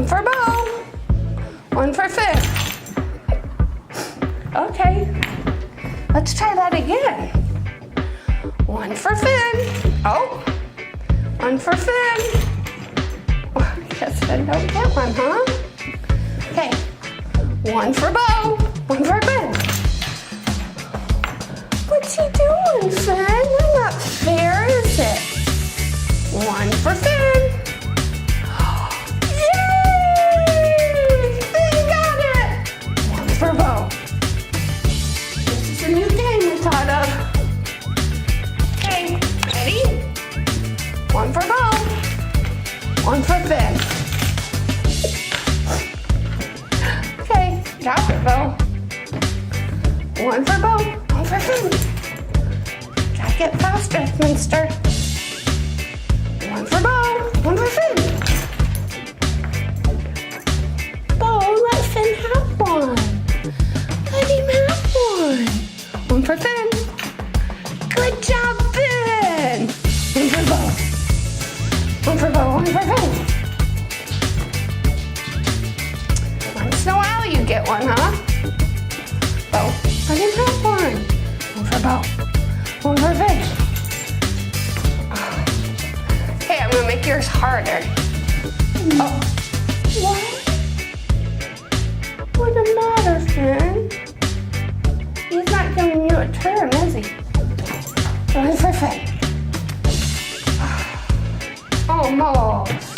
One for Bo. One for Finn. Okay, let's try that again. One for Finn. Oh, one for Finn. Guess Finn don't get one, huh? Okay, one for Bo. One for Finn. What's he doing, Finn? That's not fair, is it? One for Finn. Yay! Finn got it! One for Bo. This is a new game we thought of. Okay, ready? One for Bo. One for Finn. Okay, got it, Bo. One for Bo. One for Finn. Gotta get faster, mister. One for Bo, one for Finn. Bo, let Finn have one. Let him have one. One for Finn. Good job, Finn. One for Bo. One for Bo, one for Finn. Once in a while you get one, huh? Bo, let him have one. One for Bo. One for Finn. Okay, I'm gonna make yours harder. Oh. What? What's the matter, Finn? He's not giving you a turn, is he? One for Finn. Almost.